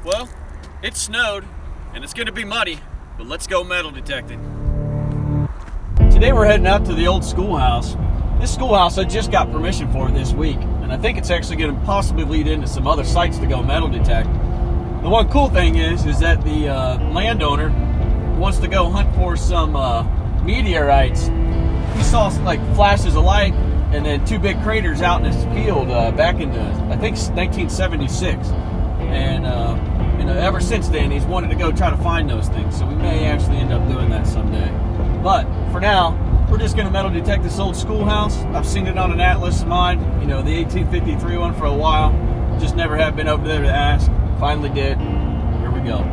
Well, it snowed and it's gonna be muddy, but let's go metal detecting. Today we're heading out to the old schoolhouse. This schoolhouse, I just got permission for this week, and I think it's actually gonna possibly lead into some other sites to go metal detect. The one cool thing is that the landowner wants to go hunt for some meteorites. He saw like flashes of light and then two big craters out in his field back in, I think, 1976. And ever since then, he's wanted to go try to find those things. So we may actually end up doing that someday. But for now, we're just going to metal detect this old schoolhouse. I've seen it on an atlas of mine, the 1853 one for a while. Just never have been over there to ask. Finally did. Here we go.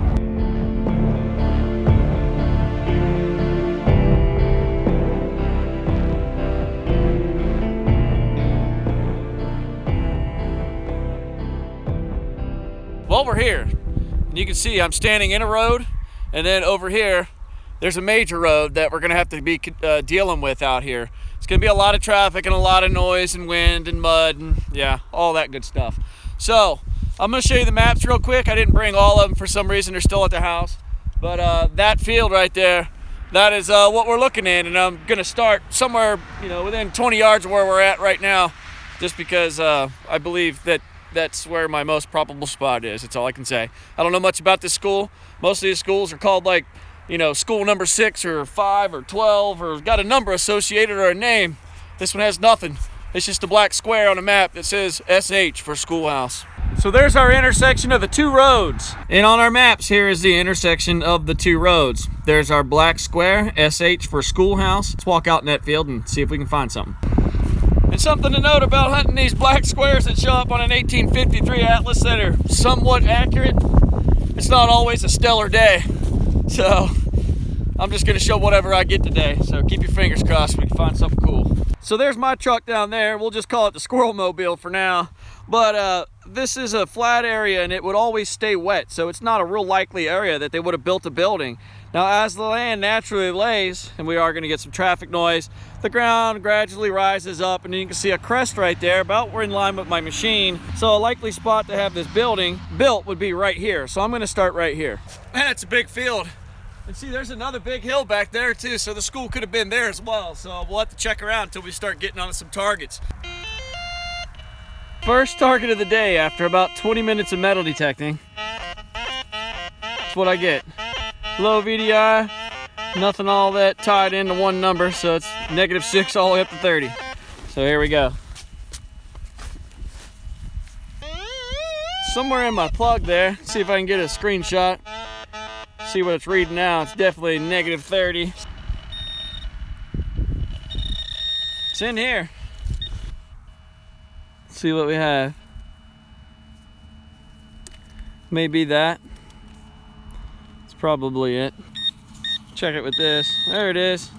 Well, we're here. And you can see I'm standing in a road, and then over here, there's a major road that we're gonna have to be dealing with out here. It's gonna be a lot of traffic and a lot of noise and wind and mud and yeah, all that good stuff. So, I'm gonna show you the maps real quick. I didn't bring all of them for some reason. They're still at the house. But that field right there, that is what we're looking at. And I'm gonna start somewhere, within 20 yards of where we're at right now, just because I believe that that's where my most probable spot is. That's all I can say. I don't know much about this school. Most of these schools are called like, school number 6 or 5 or 12 or got a number associated or a name. This one has nothing. It's just a black square on a map that says SH for schoolhouse. So there's our intersection of the two roads. And on our maps, here is the intersection of the two roads. There's our black square, SH for schoolhouse. Let's walk out in that field and see if we can find something. And something to note about hunting these black squares that show up on an 1853 atlas that are somewhat accurate, it's not always a stellar day. So I'm just gonna show whatever I get today. So keep your fingers crossed we can find something cool. So there's my truck down there. We'll just call it the Squirrel Mobile for now. But this is a flat area and it would always stay wet. So it's not a real likely area that they would have built a building. Now as the land naturally lays, and we are gonna get some traffic noise, the ground gradually rises up and you can see a crest right there, about we're in line with my machine. So a likely spot to have this building built would be right here. So I'm gonna start right here. Man, it's a big field. And see, there's another big hill back there too, so the school could have been there as well. So we'll have to check around until we start getting on some targets. First target of the day after about 20 minutes of metal detecting. That's what I get. Low VDI, nothing all that tied into one number, so it's -6 all the way up to 30. So here we go. Somewhere in my plug there, see if I can get a screenshot. See what it's reading now. It's definitely -30. It's in here. Let's see what we have. Maybe that. It's probably it. Check it with this. There it is.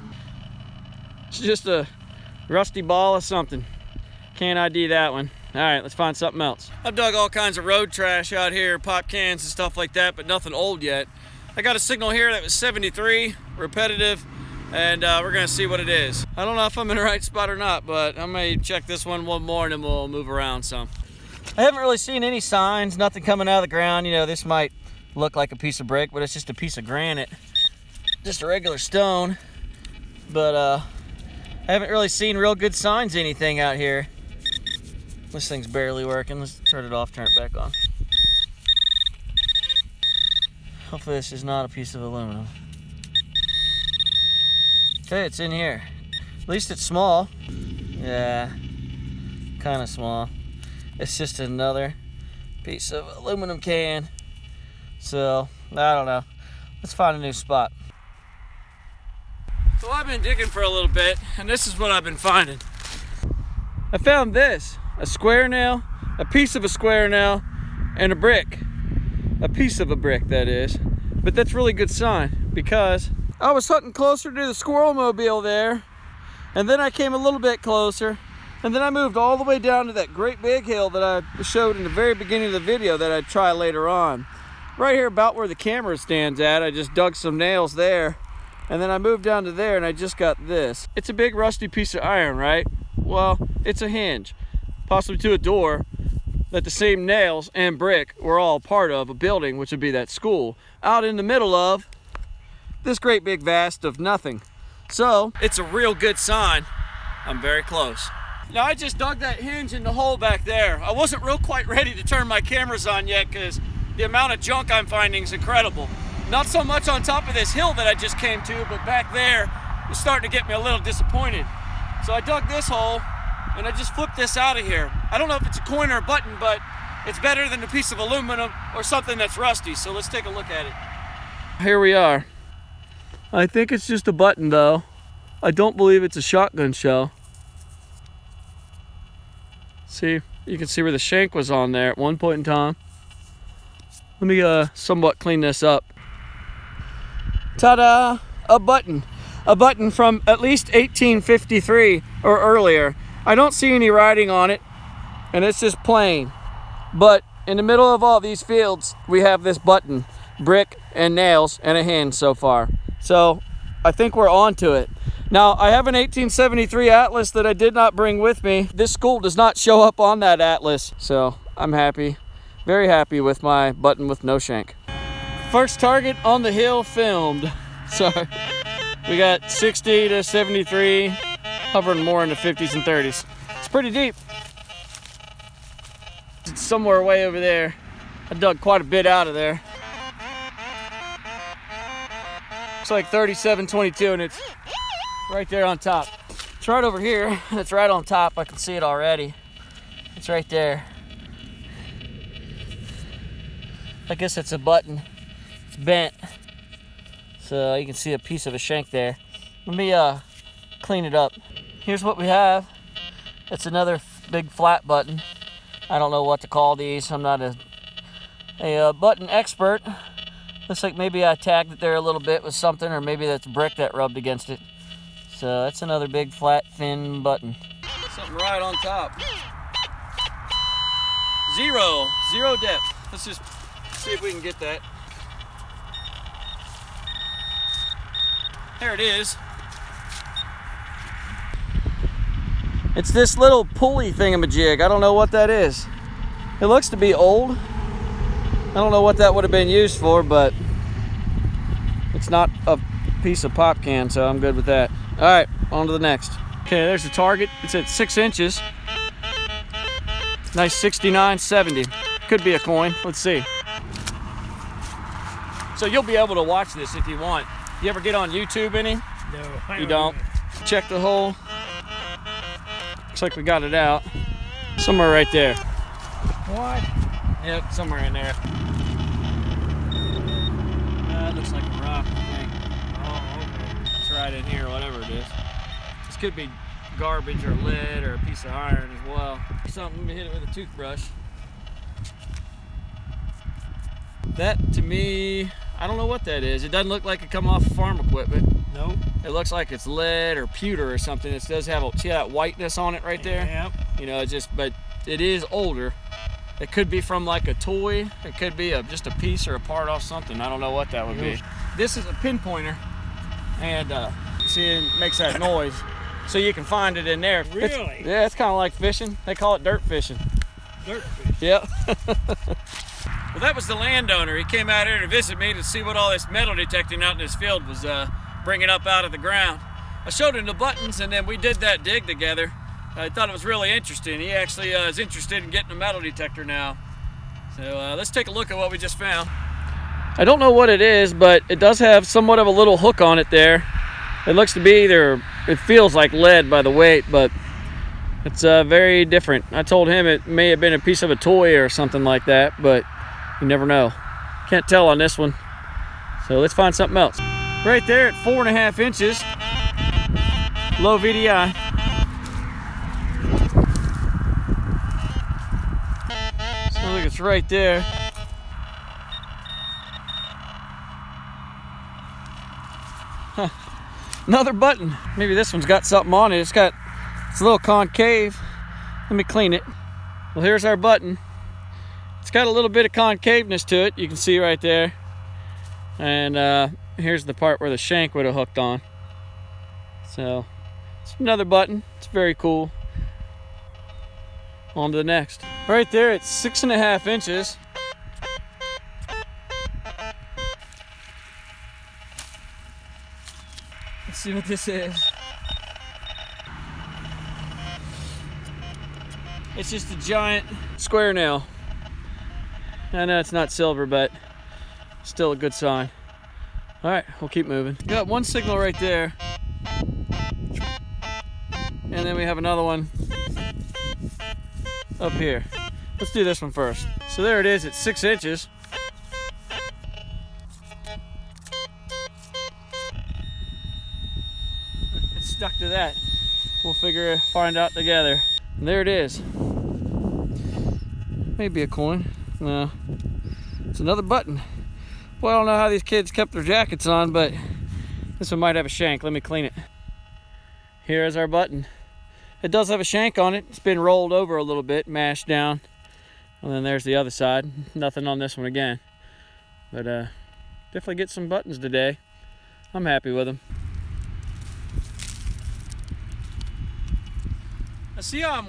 It's just a rusty ball of something. Can't ID that one. All right, let's find something else. I've dug all kinds of road trash out here, pop cans and stuff like that, but nothing old yet. I got a signal here that was 73, repetitive, and we're gonna see what it is. I don't know if I'm in the right spot or not, but I may check this one more and then we'll move around some. I haven't really seen any signs, nothing coming out of the ground. This might look like a piece of brick, but it's just a piece of granite. Just a regular stone. But I haven't really seen real good signs of anything out here. This thing's barely working. Let's turn it off, turn it back on. Hopefully this is not a piece of aluminum. Okay, it's in here. At least it's small. Yeah, kind of small. It's just another piece of aluminum can. So, I don't know. Let's find a new spot. So I've been digging for a little bit, and this is what I've been finding. I found this, a square nail, a piece of a square nail, and a brick. A piece of a brick, that is. But that's really good sign, because I was hunting closer to the Squirrel Mobile there, and then I came a little bit closer, and then I moved all the way down to that great big hill that I showed in the very beginning of the video that I'd try later on. Right here about where the camera stands at, I just dug some nails there, and then I moved down to there and I just got this. It's a big rusty piece of iron, right? Well, it's a hinge, possibly to a door, that the same nails and brick were all part of a building, which would be that school, out in the middle of this great big vast of nothing. So it's a real good sign I'm very close. Now I just dug that hinge in the hole back there. I wasn't real quite ready to turn my cameras on yet because the amount of junk I'm finding is incredible. Not so much on top of this hill that I just came to, but back there it's starting to get me a little disappointed. So I dug this hole and I just flipped this out of here. I don't know if it's a coin or a button, but it's better than a piece of aluminum or something that's rusty. So let's take a look at it. Here we are. I think it's just a button though. I don't believe it's a shotgun shell. See, you can see where the shank was on there at one point in time. Let me somewhat clean this up. Ta-da! A button. A button from at least 1853 or earlier. I don't see any writing on it, and it's just plain. But in the middle of all these fields, we have this button, brick and nails and a hinge so far. So I think we're on to it. Now, I have an 1873 atlas that I did not bring with me. This school does not show up on that atlas, so I'm happy, very happy with my button with no shank. First target on the hill filmed. So we got 60 to 73, hovering more in the 50s and 30s. It's pretty deep. It's somewhere way over there. I dug quite a bit out of there. It's like 3722 and it's right there on top. It's right over here. It's right on top. I can see it already. It's right there. I guess it's a button. It's bent. So you can see a piece of a shank there. Let me clean it up. Here's what we have. It's another big flat button. I don't know what to call these. I'm not a button expert. Looks like maybe I tagged it there a little bit with something, or maybe that's brick that rubbed against it. So that's another big, flat, thin button. Something right on top. Zero depth. Let's just see if we can get that. There it is. It's this little pulley thingamajig. I don't know what that is. It looks to be old. I don't know what that would have been used for, but it's not a piece of pop can, so I'm good with that. All right, on to the next. Okay, there's the target. It's at 6 inches. Nice 69.70. Could be a coin. Let's see. So you'll be able to watch this if you want. You ever get on YouTube any? No. You don't? Check the hole. Looks like we got it out. Somewhere right there. What? Yep, somewhere in there. That looks like a rock, I think. Oh, okay. It's right in here, whatever it is. This could be garbage or lead or a piece of iron as well. Something, let me hit it with a toothbrush. That, to me, I don't know what that is. It doesn't look like it come off farm equipment. Nope. It looks like it's lead or pewter or something. It does have see that whiteness on it right there? Yep. You know, but it is older. It could be from like a toy. It could be just a piece or a part off something. I don't know what that would be. This is a pinpointer, and see, it makes that noise, so you can find it in there. Really? Yeah, it's kind of like fishing. They call it dirt fishing. Dirt fish. Yep. Well, that was the landowner. He came out here to visit me to see what all this metal detecting out in this field was bringing up out of the ground. I showed him the buttons, and then we did that dig together. I thought it was really interesting. He actually is interested in getting a metal detector now. So let's take a look at what we just found. I don't know what it is, but it does have somewhat of a little hook on it there. It looks to be it feels like lead by the weight, but it's very different. I told him it may have been a piece of a toy or something like that, but you never know. Can't tell on this one. So let's find something else. Right there at 4.5 inches, low VDI. So look, it's right there. Huh. Another button. Maybe this one's got something on it. It's a little concave. Let me clean it. Well, here's our button. It's got a little bit of concaveness to it. You can see right there. And here's the part where the shank would have hooked on. So it's another button. It's very cool. On to the next. Right there, it's 6.5 inches. Let's see what this is. It's just a giant square nail. I know it's not silver, but still a good sign. All right, we'll keep moving. Got one signal right there. And then we have another one up here. Let's do this one first. So there it is, it's 6 inches. It's stuck to that. We'll find out together. And there it is. Maybe a coin. No, it's another button. Well, I don't know how these kids kept their jackets on, but this one might have a shank. Let me clean it. Here is our button. It does have a shank on it. It's been rolled over a little bit, mashed down. And then there's the other side. Nothing on this one again. But definitely get some buttons today. I'm happy with them. I see how I'm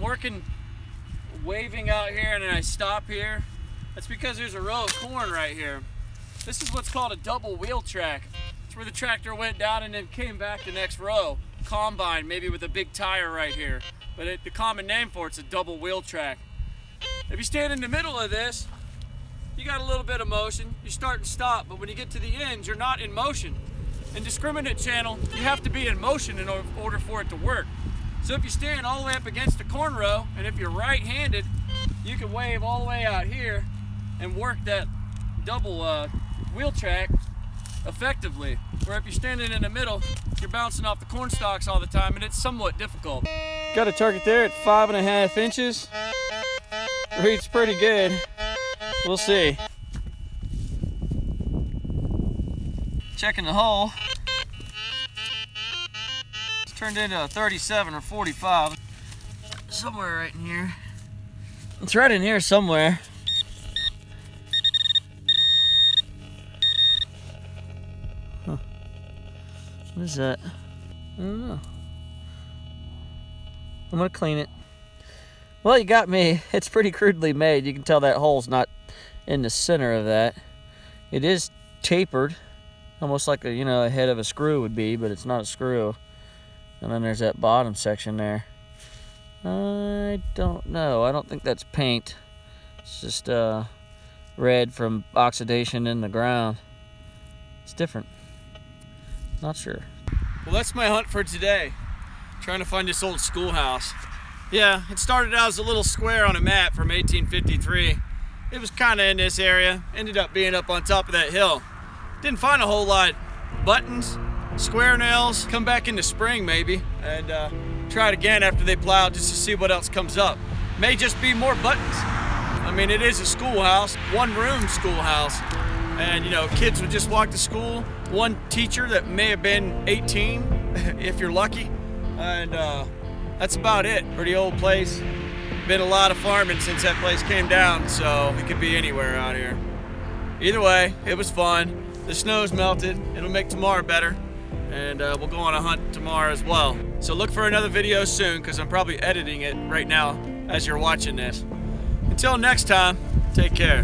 waving out here and then I stop here. That's because there's a row of corn right here. This is what's called a double wheel track. It's where the tractor went down and then came back the next row. Combine, maybe with a big tire right here. But the common name for it's a double wheel track. If you stand in the middle of this, you got a little bit of motion. You start and stop, but when you get to the end, you're not in motion. In discriminate channel, you have to be in motion in order for it to work. So if you stand all the way up against the corn row, and if you're right-handed, you can wave all the way out here and work that double wheel track effectively. Where if you're standing in the middle, you're bouncing off the corn stalks all the time, and it's somewhat difficult. Got a target there at 5.5 inches. Reads pretty good. We'll see. Checking the hole. It's turned into a 37 or 45. Somewhere right in here. It's right in here somewhere. Huh. What is that? I don't know. I'm gonna clean it. Well, you got me. It's pretty crudely made. You can tell that hole's not in the center of that. It is tapered, almost like a head of a screw would be, but it's not a screw. And then there's that bottom section there. I don't know. I don't think that's paint. It's just red from oxidation in the ground. It's different. Not sure. Well, that's my hunt for today. Trying to find this old schoolhouse. Yeah, it started out as a little square on a map from 1853. It was kind of in this area. Ended up being up on top of that hill. Didn't find a whole lot. Buttons, square nails. Come back in the spring maybe and try it again after they plow just to see what else comes up. May just be more buttons. I mean, it is a schoolhouse, one-room schoolhouse. And kids would just walk to school. One teacher that may have been 18, if you're lucky. And that's about it. Pretty old place. Been a lot of farming since that place came down, so it could be anywhere out here. Either way, it was fun. The snow's melted. It'll make tomorrow better. And we'll go on a hunt tomorrow as well. So look for another video soon, because I'm probably editing it right now as you're watching this. Until next time, take care.